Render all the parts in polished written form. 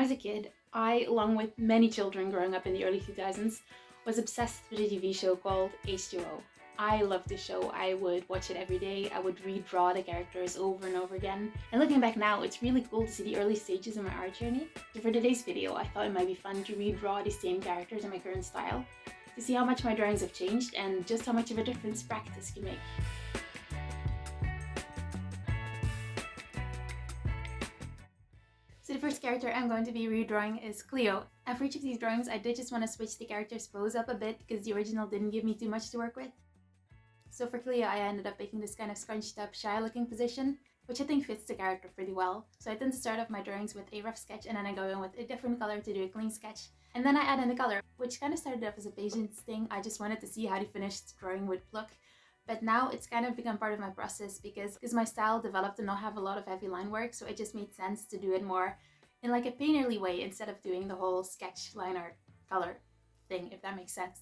was a kid, I, along with many children growing up in the early 2000s, was obsessed with a TV show called H2O. I loved the show. I would watch it every day. I would redraw the characters over and over again. And looking back now, it's really cool to see the early stages of my art journey. So for today's video, I thought it might be fun to redraw the same characters in my current style, to see how much my drawings have changed and just how much of a difference practice can make. So the first character I'm going to be redrawing is Cleo. And for each of these drawings, I did just want to switch the character's pose up a bit because the original didn't give me too much to work with. So for Cleo, I ended up making this kind of scrunched up, shy looking position, which I think fits the character pretty well. So I tend to start off my drawings with a rough sketch and then I go in with a different color to do a clean sketch. And then I add in the color, which kind of started off as a patience thing. I just wanted to see how the finished drawing would look. But now it's kind of become part of my process because my style developed and not have a lot of heavy line work, so it just made sense to do it more in like a painterly way instead of doing the whole sketch line art color thing, if that makes sense.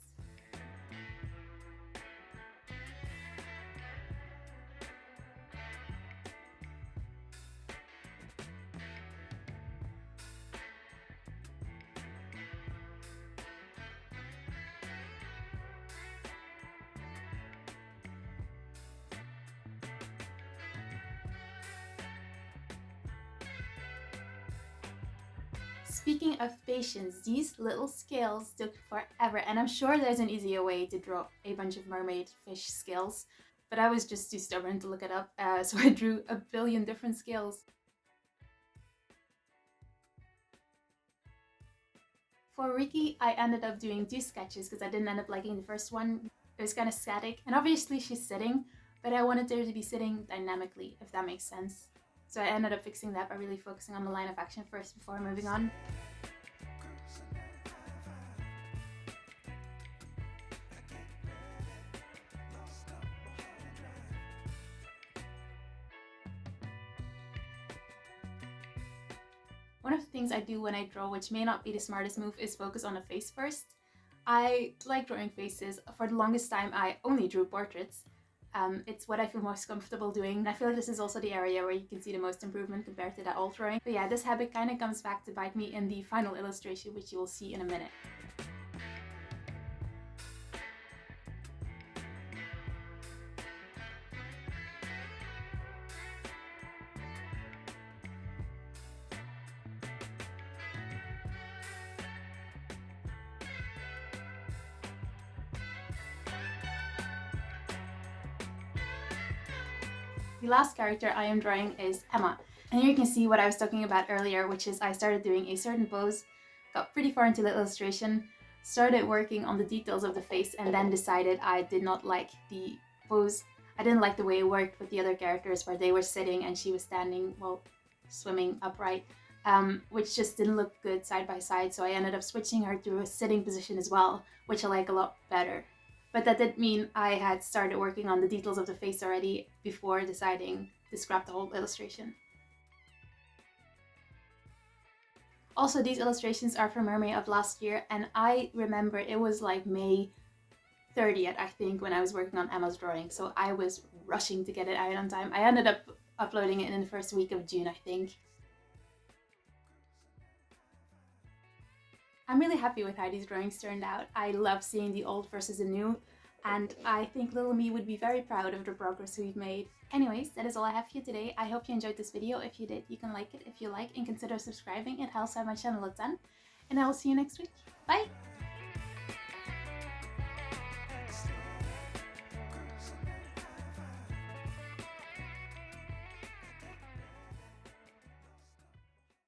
Speaking of patience, these little scales took forever, and I'm sure there's an easier way to draw a bunch of mermaid fish scales, but I was just too stubborn to look it up, so I drew a billion different scales. For Rikki, I ended up doing 2 sketches because I didn't end up liking the first one. It was kind of static, and obviously she's sitting, but I wanted her to be sitting dynamically, if that makes sense. So I ended up fixing that by really focusing on the line of action first before moving on. One of the things I do when I draw, which may not be the smartest move, is focus on a face first. I like drawing faces. For the longest time, I only drew portraits. It's what I feel most comfortable doing. I feel like this is also the area where you can see the most improvement compared to that old drawing. But yeah, this habit kind of comes back to bite me in the final illustration, which you will see in a minute. The last character I am drawing is Emma. And here you can see what I was talking about earlier, which is I started doing a certain pose, got pretty far into the illustration, started working on the details of the face, and then decided I did not like the pose. I didn't like the way it worked with the other characters where they were sitting and she was standing, well, swimming upright, which just didn't look good side by side. So I ended up switching her to a sitting position as well, which I like a lot better. But that did mean I had started working on the details of the face already before deciding to scrap the whole illustration. Also, these illustrations are from Mermaid of last year, and I remember it was like May 30th, I think, when I was working on Emma's drawing, so I was rushing to get it out on time. I ended up uploading it in the first week of June, I think. I'm really happy with how these drawings turned out. I love seeing the old versus the new, and I think little me would be very proud of the progress we've made. Anyways, that is all I have for you today. I hope you enjoyed this video. If you did, you can like it if you like, and consider subscribing. It helps out my channel a ton. And I will see you next week. Bye!